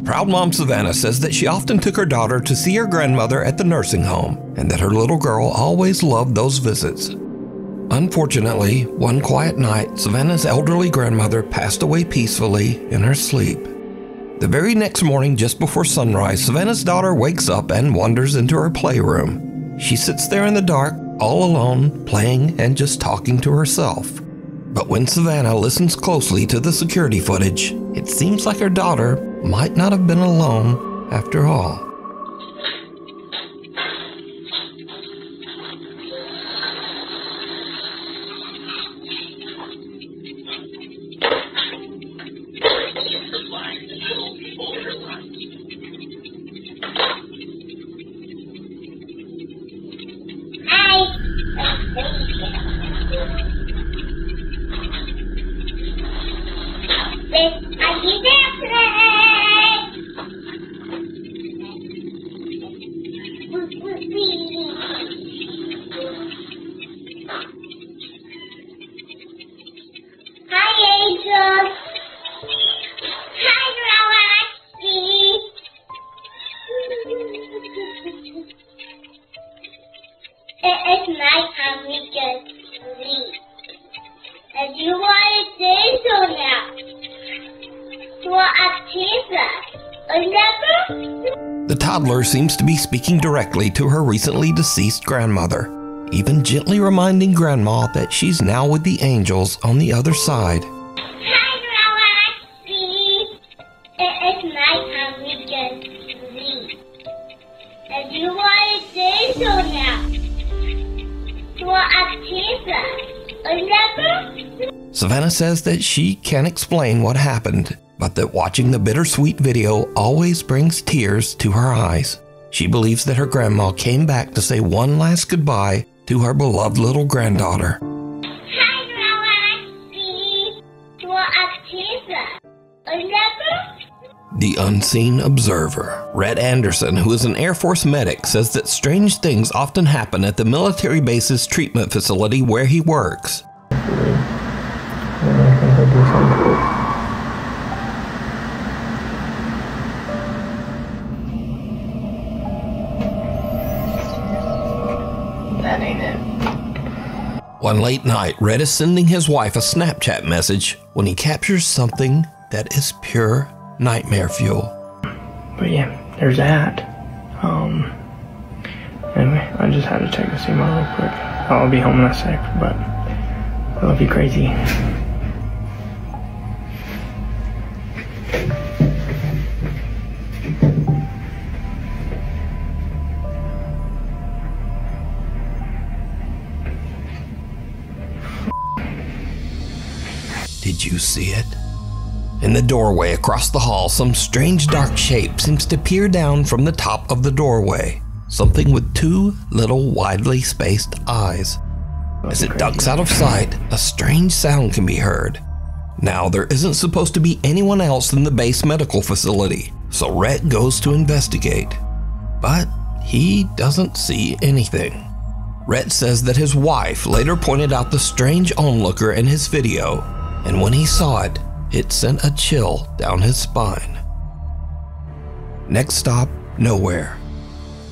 Proud mom Savannah says that she often took her daughter to see her grandmother at the nursing home, and that her little girl always loved those visits. Unfortunately, one quiet night, Savannah's elderly grandmother passed away peacefully in her sleep. The very next morning, just before sunrise, Savannah's daughter wakes up and wanders into her playroom. She sits there in the dark, all alone, playing and just talking to herself. But when Savannah listens closely to the security footage, it seems like her daughter might not have been alone after all. It's nighttime, we can sleep. And you want to say so now. You want a pizza? Remember? The toddler seems to be speaking directly to her recently deceased grandmother, even gently reminding Grandma that she's now with the angels on the other side. Hi, Grandma. It's nighttime, we can sleep. And you want to say so now. Savannah says that she can't explain what happened, but that watching the bittersweet video always brings tears to her eyes. She believes that her grandma came back to say one last goodbye to her beloved little granddaughter. Hi, Grandma. The unseen observer, Rhett Anderson, who is an Air Force medic, says that strange things often happen at the military base's treatment facility where he works. That ain't it. One late night, Rhett is sending his wife a Snapchat message when he captures something that is pure nightmare fuel. But yeah, there's that. Anyway, I just had to check the CMO real quick. I'll be home in a sec, but it'll be crazy. Did you see it? In the doorway across the hall, some strange dark shape seems to peer down from the top of the doorway. Something with two little widely spaced eyes. As it ducks out of sight, a strange sound can be heard. Now, there isn't supposed to be anyone else in the base medical facility, so Rhett goes to investigate. But he doesn't see anything. Rhett says that his wife later pointed out the strange onlooker in his video, and when he saw it, it sent a chill down his spine. Next stop, nowhere.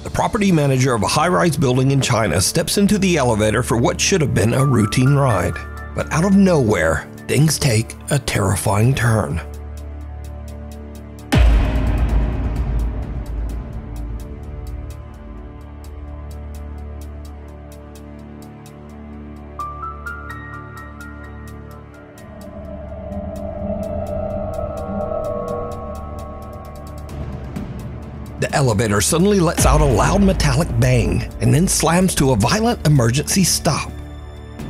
The property manager of a high-rise building in China steps into the elevator for what should have been a routine ride. But out of nowhere, things take a terrifying turn. The elevator suddenly lets out a loud metallic bang and then slams to a violent emergency stop.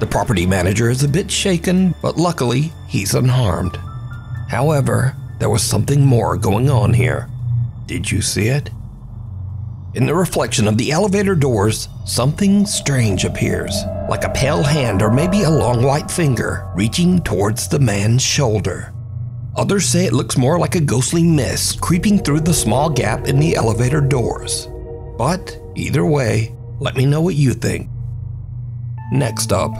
The property manager is a bit shaken, but luckily he's unharmed. However, there was something more going on here. Did you see it? In the reflection of the elevator doors, something strange appears, like a pale hand or maybe a long white finger reaching towards the man's shoulder. Others say it looks more like a ghostly mist creeping through the small gap in the elevator doors. But either way, let me know what you think. Next up,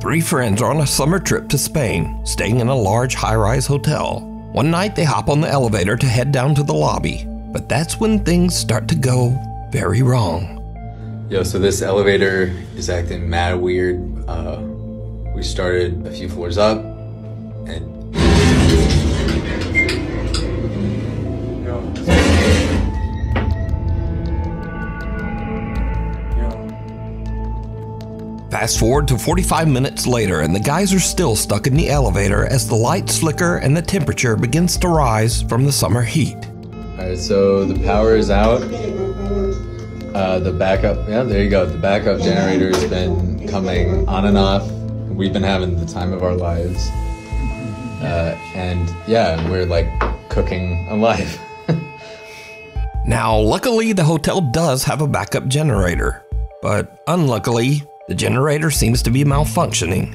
three friends are on a summer trip to Spain, staying in a large high-rise hotel. One night they hop on the elevator to head down to the lobby, but that's when things start to go very wrong. Yo, so this elevator is acting mad weird. We started a few floors up, and Fast forward to 45 minutes later, and the guys are still stuck in the elevator as the lights flicker and the temperature begins to rise from the summer heat. Alright, so the power is out. The backup, yeah, there you go. The backup generator has been coming on and off. We've been having the time of our lives. And yeah, we're like cooking alive. Now, luckily, the hotel does have a backup generator, but unluckily, the generator seems to be malfunctioning.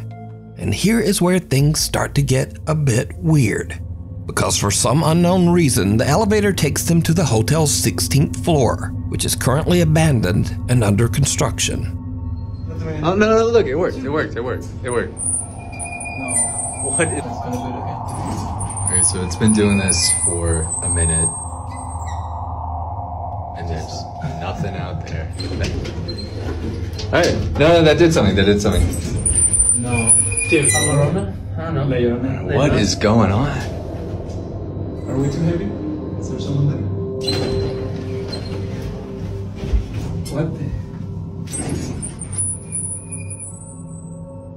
And here is where things start to get a bit weird, because for some unknown reason, the elevator takes them to the hotel's 16th floor, which is currently abandoned and under construction. Oh, no, look, it worked. No. What is... Alright, so it's been doing this for a minute. And there's nothing out there. Alright, no, that did something. No. Dude, I don't know. What is going on? Are we too heavy? Is there someone there? What the?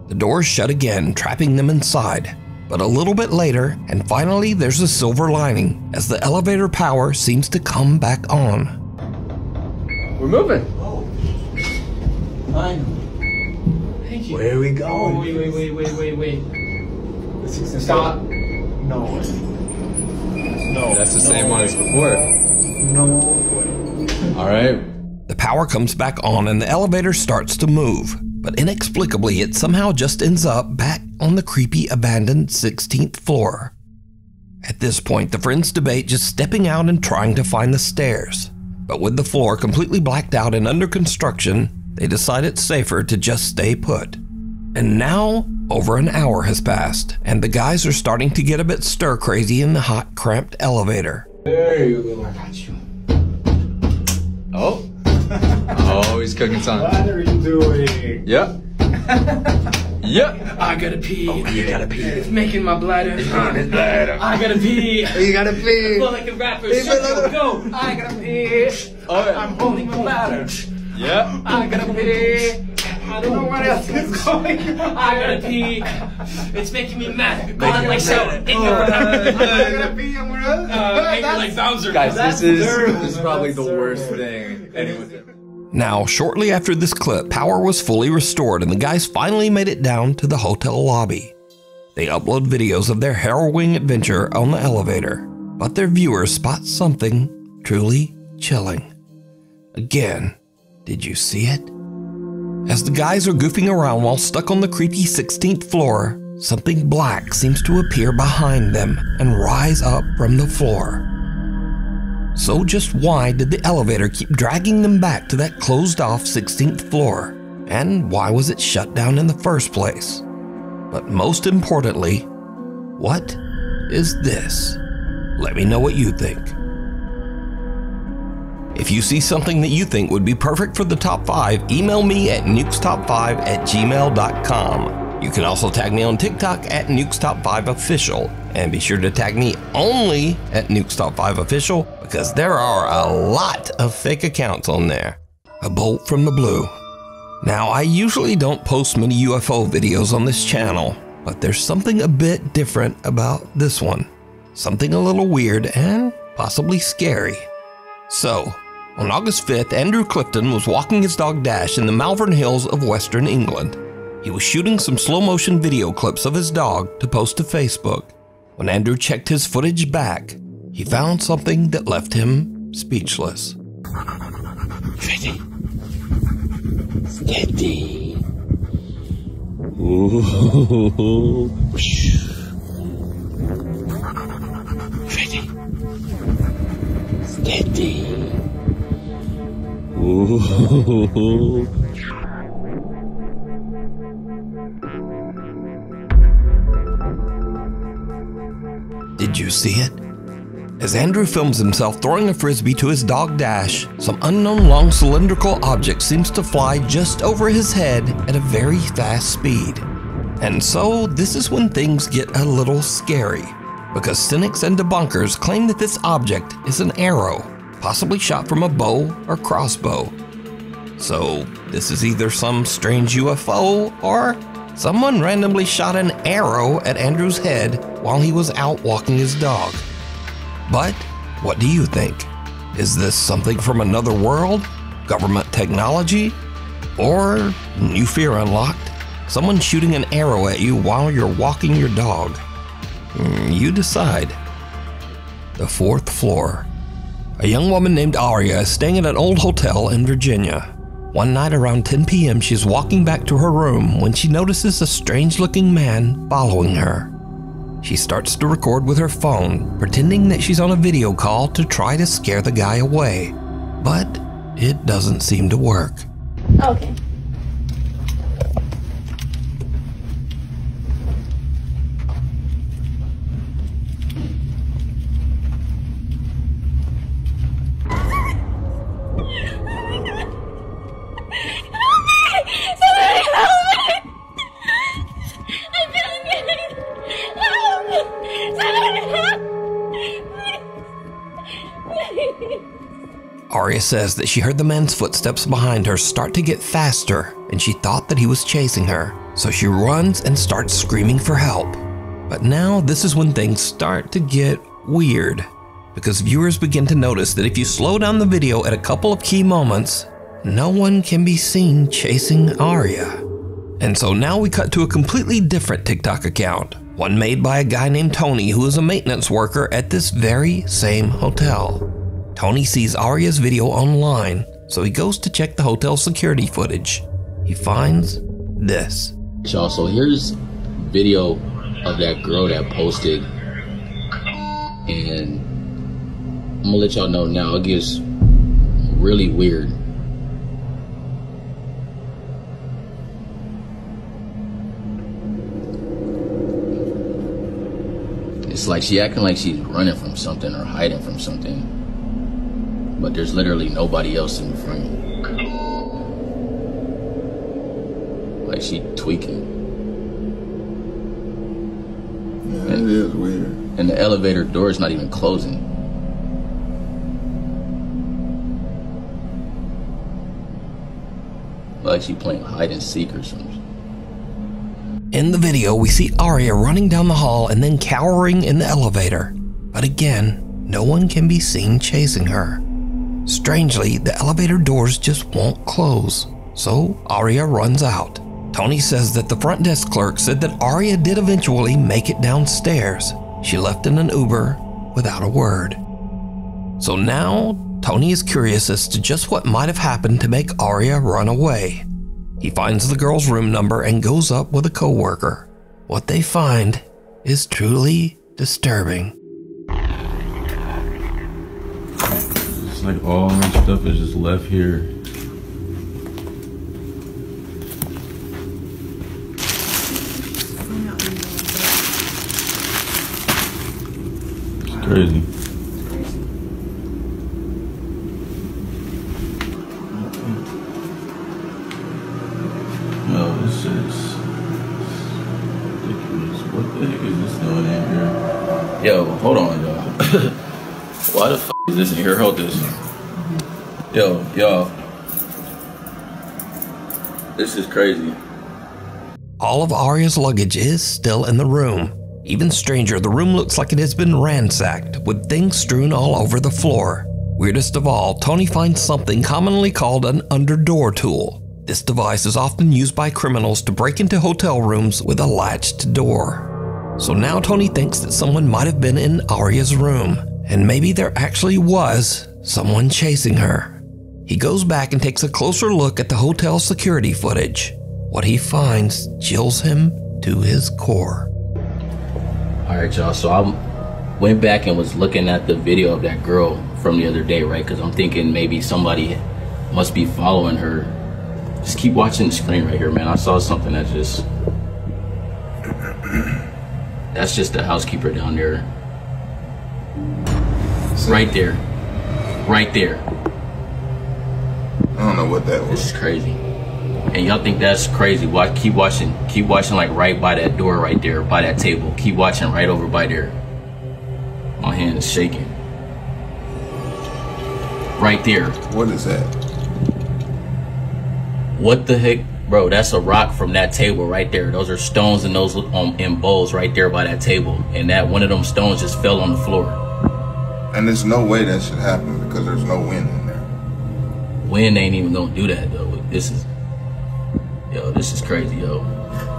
The doors shut again, trapping them inside. But a little bit later, and finally there's a silver lining, as the elevator power seems to come back on. We're moving. Oh. Fine. Thank you. Where are we going? Oh, wait. Stop. No way. No. That's the same one as before. No way. Alright. The power comes back on and the elevator starts to move, but inexplicably it somehow just ends up back on the creepy abandoned 16th floor. At this point, the friends debate just stepping out and trying to find the stairs. But with the floor completely blacked out and under construction, they decide it's safer to just stay put. And now, over an hour has passed, and the guys are starting to get a bit stir-crazy in the hot, cramped elevator. There you go. I got you. Oh. Oh, he's cooking something. What are you doing? Yep. Yep. I gotta pee. Oh, you gotta pee. It's making my bladder. It's on his bladder. I gotta pee. You gotta pee. Well, like a rapper. Go. I gotta pee. Oh, yeah. I'm holding my bladder. Yep. I gotta pee. I don't know what else is going on. I gotta pee. It's making me mad. Go on like so. In your I gotta pee. I'm anger like Bowser. Guys, this is probably the worst thing anyone's ever. Now, shortly after this clip, power was fully restored and the guys finally made it down to the hotel lobby. They upload videos of their harrowing adventure on the elevator, but their viewers spot something truly chilling. Again, did you see it? As the guys are goofing around while stuck on the creepy 16th floor, something black seems to appear behind them and rise up from the floor. So just why did the elevator keep dragging them back to that closed-off 16th floor? And why was it shut down in the first place? But most importantly, what is this? Let me know what you think. If you see something that you think would be perfect for the top 5, email me at nukestop5@gmail.com. You can also tag me on TikTok at NukesTop5Official, and be sure to tag me only at NukesTop5Official because there are a lot of fake accounts on there. A bolt from the blue. Now, I usually don't post many UFO videos on this channel, but there's something a bit different about this one. Something a little weird and possibly scary. So, on August 5th, Andrew Clifton was walking his dog Dash in the Malvern Hills of Western England. He was shooting some slow-motion video clips of his dog to post to Facebook. When Andrew checked his footage back, he found something that left him speechless. Steady. Steady. Ooh. Steady. Steady. Ooh. Did you see it? As Andrew films himself throwing a frisbee to his dog Dash, some unknown long cylindrical object seems to fly just over his head at a very fast speed. And so this is when things get a little scary, because cynics and debunkers claim that this object is an arrow, possibly shot from a bow or crossbow. So this is either some strange UFO or someone randomly shot an arrow at Andrew's head while he was out walking his dog. But what do you think? Is this something from another world? Government technology? Or, new fear unlocked, someone shooting an arrow at you while you're walking your dog? You decide. The 4th floor. A young woman named Aria is staying at an old hotel in Virginia. One night around 10 p.m. she's walking back to her room when she notices a strange-looking man following her. She starts to record with her phone, pretending that she's on a video call to try to scare the guy away. But it doesn't seem to work. Okay. Aria says that she heard the man's footsteps behind her start to get faster, and she thought that he was chasing her, so she runs and starts screaming for help. But now this is when things start to get weird, because viewers begin to notice that if you slow down the video at a couple of key moments, no one can be seen chasing Aria. And so now we cut to a completely different TikTok account, one made by a guy named Tony who is a maintenance worker at this very same hotel. Tony sees Aria's video online, so he goes to check the hotel security footage. He finds this. Y'all, so here's video of that girl that posted, and I'm gonna let y'all know now, it gets really weird. It's like she acting like she's running from something or hiding from something. But there's literally nobody else in the frame. Like she tweaking. Yeah, it is weird. And the elevator door is not even closing. Like she playing hide and seek or something. In the video, we see Aria running down the hall and then cowering in the elevator. But again, no one can be seen chasing her. Strangely, the elevator doors just won't close, so Aria runs out. Tony says that the front desk clerk said that Aria did eventually make it downstairs. She left in an Uber without a word. So now, Tony is curious as to just what might have happened to make Aria run away. He finds the girl's room number and goes up with a coworker. What they find is truly disturbing. Like all my stuff is just left here. It's crazy. No, this is ridiculous. What the heck is this doing in here? Yo, hold on, y'all. Why the f is this in here? Hold this. Yo, y'all. This is crazy. All of Aria's luggage is still in the room. Even stranger, the room looks like it has been ransacked, with things strewn all over the floor. Weirdest of all, Tony finds something commonly called an underdoor tool. This device is often used by criminals to break into hotel rooms with a latched door. So now Tony thinks that someone might have been in Aria's room, and maybe there actually was someone chasing her. He goes back and takes a closer look at the hotel security footage. What he finds chills him to his core. All right, y'all, so I went back and was looking at the video of that girl from the other day, right? Because I'm thinking maybe somebody must be following her. Just keep watching the screen right here, man. I saw something that's just the housekeeper down there Right there. Right there. I don't know what that was. This is crazy. And y'all think that's crazy? Watch, keep watching like right by that door right there, by that table. Keep watching right over by there. My hand is shaking. Right there. What is that? What the heck? Bro, that's a rock from that table right there. Those are stones and those in bowls right there by that table. And that one of them stones just fell on the floor. And there's no way that should happen because there's no wind in there. Wind ain't even gonna do that though. This is crazy, yo.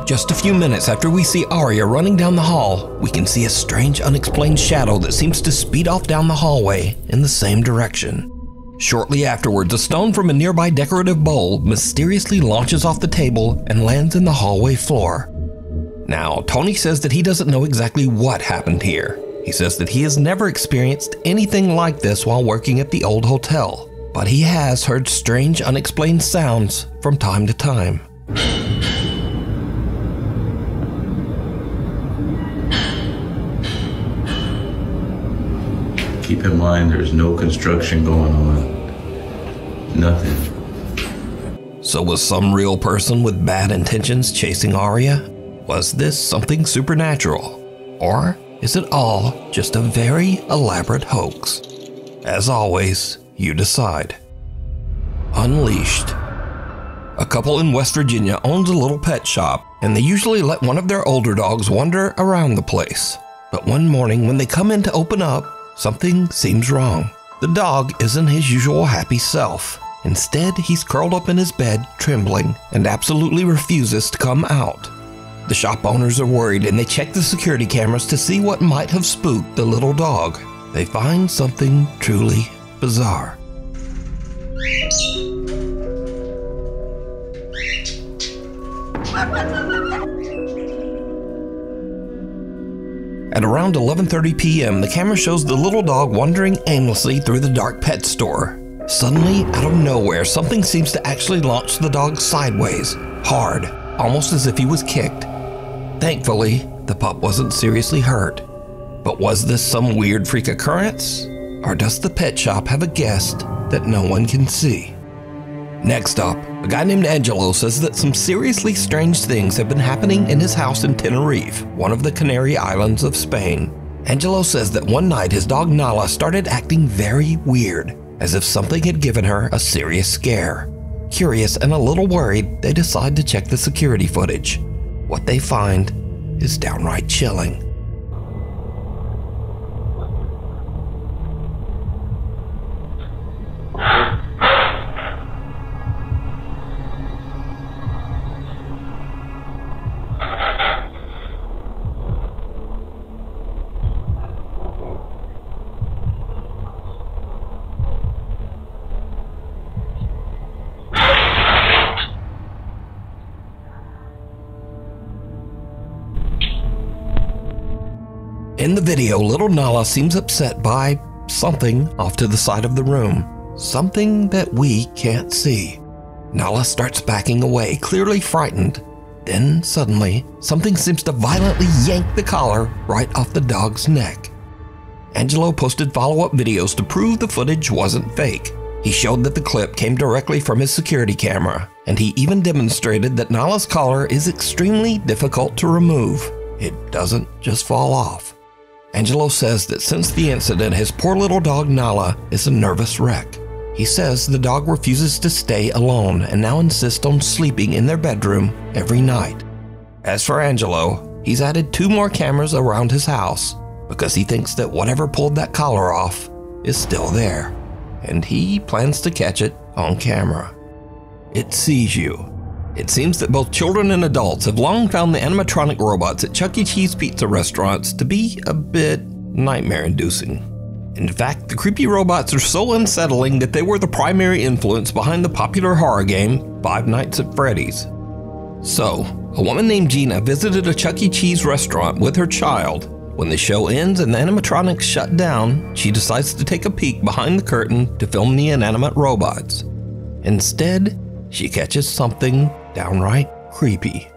Just a few minutes after we see Arya running down the hall, we can see a strange unexplained shadow that seems to speed off down the hallway in the same direction. Shortly afterwards, a stone from a nearby decorative bowl mysteriously launches off the table and lands in the hallway floor. Now, Tony says that he doesn't know exactly what happened here. He says that he has never experienced anything like this while working at the old hotel, but he has heard strange unexplained sounds from time to time. Keep in mind, there's no construction going on. Nothing. So was some real person with bad intentions chasing Arya? Was this something supernatural? Or is it all just a very elaborate hoax? As always, you decide. Unleashed. A couple in West Virginia owns a little pet shop, and they usually let one of their older dogs wander around the place. But one morning when they come in to open up, something seems wrong. The dog isn't his usual happy self. Instead, he's curled up in his bed, trembling, and absolutely refuses to come out. The shop owners are worried and they check the security cameras to see what might have spooked the little dog. They find something truly bizarre. At around 11:30 p.m., the camera shows the little dog wandering aimlessly through the dark pet store. Suddenly, out of nowhere, something seems to actually launch the dog sideways, hard, almost as if he was kicked. Thankfully, the pup wasn't seriously hurt. But was this some weird freak occurrence? Or does the pet shop have a guest that no one can see? Next up, a guy named Angelo says that some seriously strange things have been happening in his house in Tenerife, one of the Canary Islands of Spain. Angelo says that one night his dog Nala started acting very weird, as if something had given her a serious scare. Curious and a little worried, they decide to check the security footage. What they find is downright chilling. In the video, little Nala seems upset by something off to the side of the room. Something that we can't see. Nala starts backing away, clearly frightened. Then, suddenly, something seems to violently yank the collar right off the dog's neck. Angelo posted follow-up videos to prove the footage wasn't fake. He showed that the clip came directly from his security camera, and he even demonstrated that Nala's collar is extremely difficult to remove. It doesn't just fall off. Angelo says that since the incident, his poor little dog Nala is a nervous wreck. He says the dog refuses to stay alone and now insists on sleeping in their bedroom every night. As for Angelo, he's added 2 more cameras around his house because he thinks that whatever pulled that collar off is still there, and he plans to catch it on camera. It sees you. It seems that both children and adults have long found the animatronic robots at Chuck E. Cheese pizza restaurants to be a bit nightmare-inducing. In fact, the creepy robots are so unsettling that they were the primary influence behind the popular horror game Five Nights at Freddy's. So, a woman named Gina visited a Chuck E. Cheese restaurant with her child. When the show ends and the animatronics shut down, she decides to take a peek behind the curtain to film the inanimate robots. Instead, she catches something downright creepy.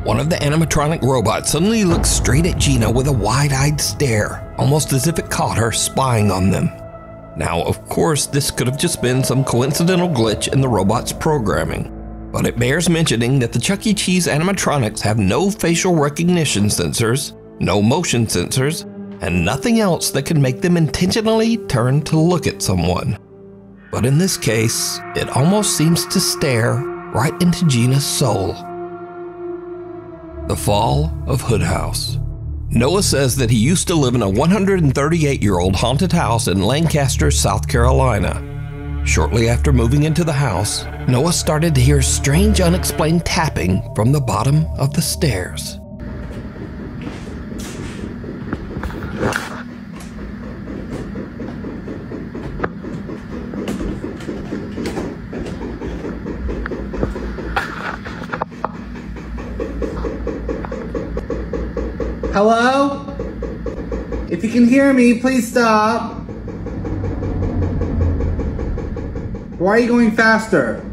One of the animatronic robots suddenly looks straight at Gina with a wide-eyed stare, almost as if it caught her spying on them. Now, of course, this could have just been some coincidental glitch in the robot's programming, but it bears mentioning that the Chuck E. Cheese animatronics have no facial recognition sensors, no motion sensors, and nothing else that can make them intentionally turn to look at someone. But in this case, it almost seems to stare right into Gina's soul. The fall of Hood House. Noah says that he used to live in a 138-year-old haunted house in Lancaster, South Carolina. Shortly after moving into the house, Noah started to hear strange, unexplained tapping from the bottom of the stairs. Hello? If you can hear me, please stop. Why are you going faster?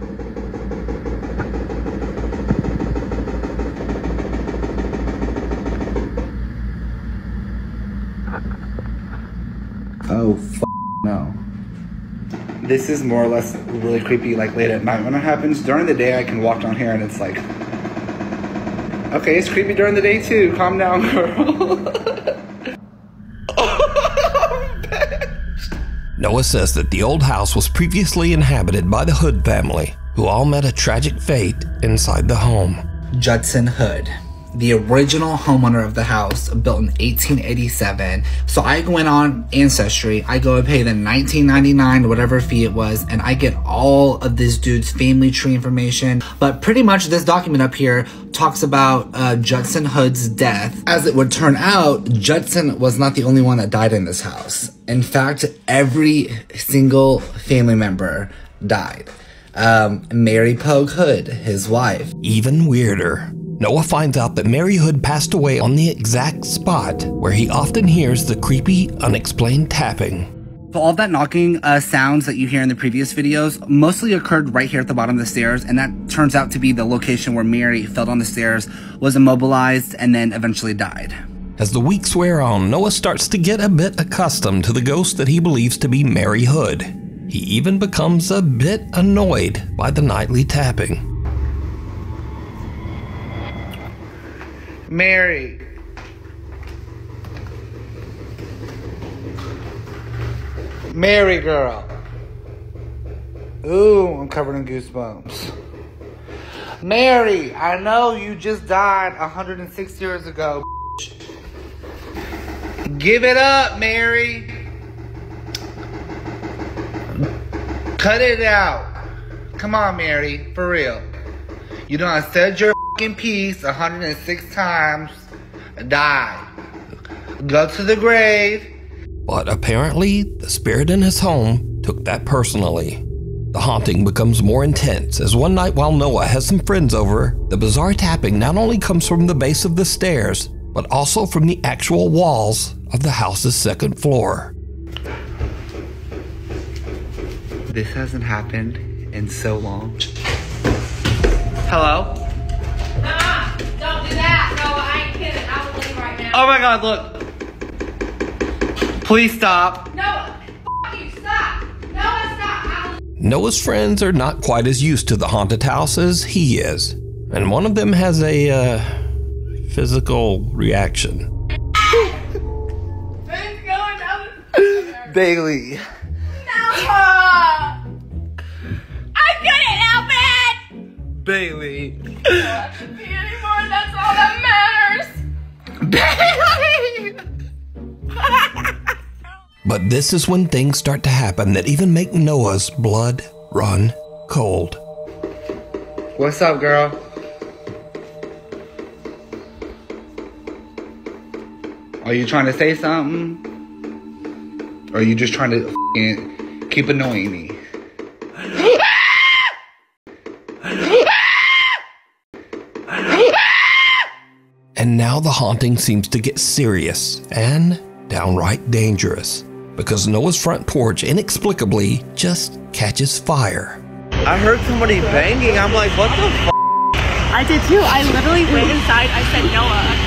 Oh, no. This is more or less really creepy, like late at night when it happens. During the day, I can walk down here and it's like, okay, it's creepy during the day too. Calm down, girl. Noah says that the old house was previously inhabited by the Hood family, who all met a tragic fate inside the home. Judson Hood, the original homeowner of the house, built in 1887. So I go in on Ancestry, I go and pay the $19.99 or whatever fee it was, and I get all of this dude's family tree information. But pretty much this document up here talks about Judson Hood's death. As it would turn out, Judson was not the only one that died in this house. In fact, every single family member died. Mary Pogue Hood, his wife. Even weirder, Noah finds out that Mary Hood passed away on the exact spot where he often hears the creepy, unexplained tapping. So all that knocking sounds that you hear in the previous videos mostly occurred right here at the bottom of the stairs, and that turns out to be the location where Mary fell down the stairs, was immobilized, and then eventually died. As the weeks wear on, Noah starts to get a bit accustomed to the ghost that he believes to be Mary Hood. He even becomes a bit annoyed by the nightly tapping. Mary. Mary girl. Ooh, I'm covered in goosebumps. Mary, I know you just died 106 years ago. Give it up, Mary. Cut it out. Come on, Mary, for real. You done said your fucking piece 106 times. Die. Go to the grave. But apparently, the spirit in his home took that personally. The haunting becomes more intense as one night while Noah has some friends over, the bizarre tapping not only comes from the base of the stairs, but also from the actual walls of the house's second floor. This hasn't happened in so long. Hello? Don't do that. No, I ain't kidding. I will leave right now. Oh my god, look. Please stop. Noah, f you, stop. Noah, stop. Noah's friends are not quite as used to the haunted house as he is, and one of them has a physical reaction. Who's going down the Bailey. Noah! I couldn't help it! Bailey. I don't have to pee anymore, that's all that matters. Bailey! But this is when things start to happen that even make Noah's blood run cold. What's up, girl? Are you trying to say something? Or are you just trying to keep annoying me? And now the haunting seems to get serious and downright dangerous, because Noah's front porch inexplicably just catches fire. I heard somebody banging. I'm like, what the f? I did too. I literally went inside. I said, Noah.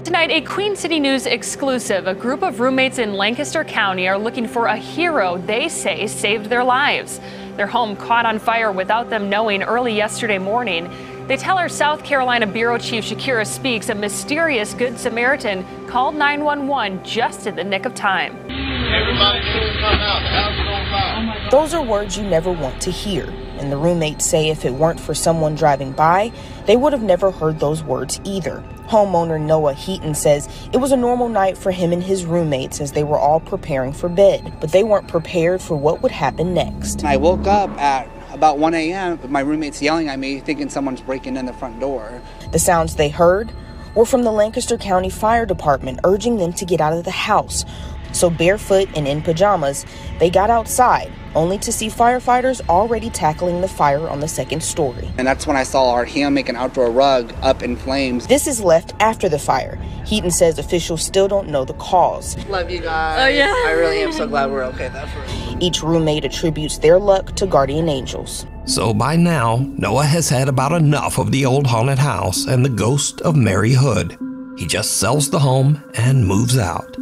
Tonight, a Queen City News exclusive. A group of roommates in Lancaster County are looking for a hero they say saved their lives. Their home caught on fire without them knowing early yesterday morning. They tell our South Carolina Bureau Chief Shakira Speaks a mysterious Good Samaritan called 911 just in the nick of time. Everybody please come out. The house is on fire. Those are words you never want to hear. And the roommates say if it weren't for someone driving by, they would have never heard those words either. Homeowner Noah Heaton says it was a normal night for him and his roommates as they were all preparing for bed, but they weren't prepared for what would happen next. I woke up at about 1 a.m. with my roommates yelling at me, thinking someone's breaking in the front door. The sounds they heard were from the Lancaster County Fire Department urging them to get out of the house. So barefoot and in pajamas, they got outside, only to see firefighters already tackling the fire on the second story. And that's when I saw our hand-make an outdoor rug up in flames. This is left after the fire. Heaton says officials still don't know the cause. Love you guys. Oh, yeah. I really am so glad we're okay. That's right. Each roommate attributes their luck to guardian angels. So by now, Noah has had about enough of the old haunted house and the ghost of Mary Hood. He just sells the home and moves out.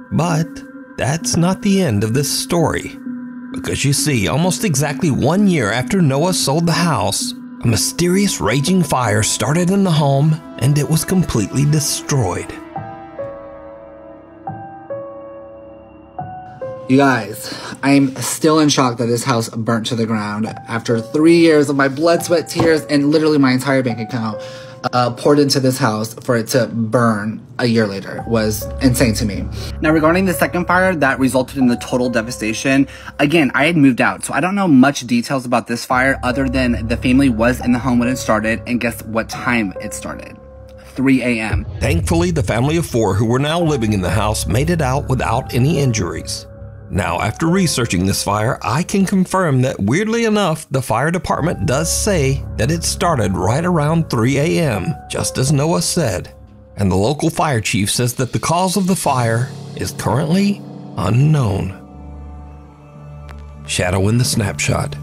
But that's not the end of this story. Because you see, almost exactly 1 year after Noah sold the house, a mysterious raging fire started in the home and it was completely destroyed. You guys, I'm still in shock that this house burnt to the ground after 3 years of my blood, sweat, tears, and literally my entire bank account poured into this house. For it to burn a year later was insane to me. Now, regarding the second fire that resulted in the total devastation, again, I had moved out, so I don't know much details about this fire other than the family was in the home when it started, and guess what time it started? 3 a.m. Thankfully, the family of 4 who were now living in the house made it out without any injuries. Now, after researching this fire, I can confirm that weirdly enough, the fire department does say that it started right around 3 a.m., just as Noah said. And the local fire chief says that the cause of the fire is currently unknown. Shadow in the snapshot.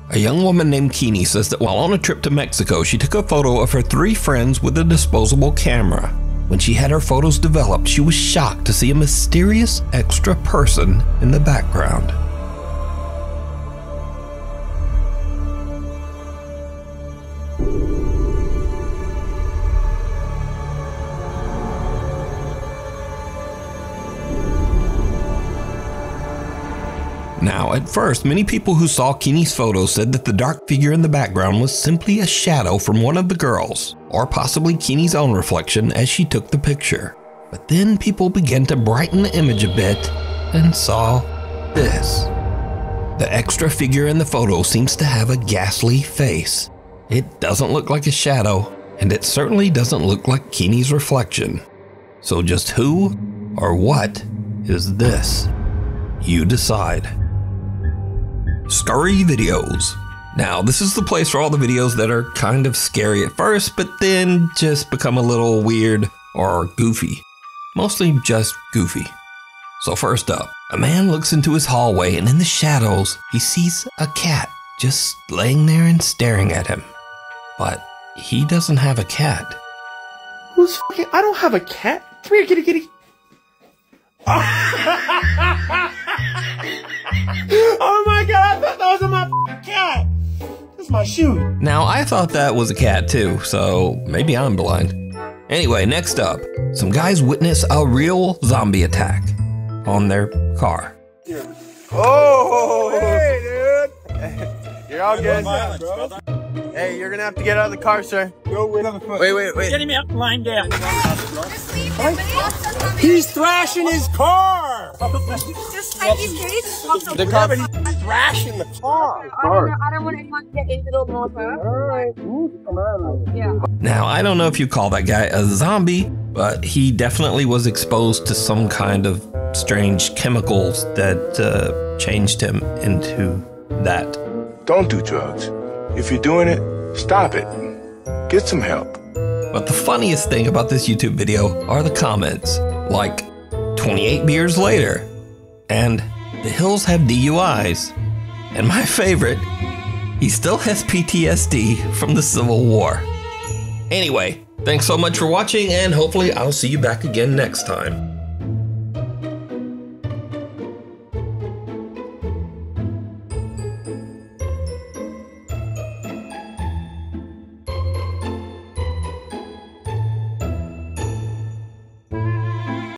A young woman named Keeney says that while on a trip to Mexico, she took a photo of her 3 friends with a disposable camera. When she had her photos developed, she was shocked to see a mysterious extra person in the background. Now, at first, many people who saw Keeney's photo said that the dark figure in the background was simply a shadow from one of the girls, or possibly Keeney's own reflection as she took the picture. But then people began to brighten the image a bit and saw this. The extra figure in the photo seems to have a ghastly face. It doesn't look like a shadow, and it certainly doesn't look like Keeney's reflection. So just who or what is this? You decide. Scary videos. Now, this is the place for all the videos that are kind of scary at first, but then just become a little weird or goofy. Mostly just goofy. So first up, a man looks into his hallway and in the shadows, he sees a cat just laying there and staring at him. But he doesn't have a cat. Who's fucking? I don't have a cat. Come here, kitty, kitty. Oh my god, I thought that was my cat. That's my shoe. Now, I thought that was a cat too, so maybe I'm blind. Anyway, next up, some guys witness a real zombie attack on their car. Oh, hey, dude. You're all good. Hey, you're gonna have to get out of the car, sir. Wait. Getting me up, lying down. He's thrashing his car. Just like his kids. The car. He's thrashing the car. I don't want to get into the motor. Yeah. Now, I don't know if you call that guy a zombie, but he definitely was exposed to some kind of strange chemicals that changed him into that. Don't do drugs. If you're doing it, stop it. Get some help. But the funniest thing about this YouTube video are the comments, like 28 beers later, and the Hills have DUIs, And my favorite, he still has PTSD from the Civil War. Anyway, thanks so much for watching, and hopefully I'll see you back again next time.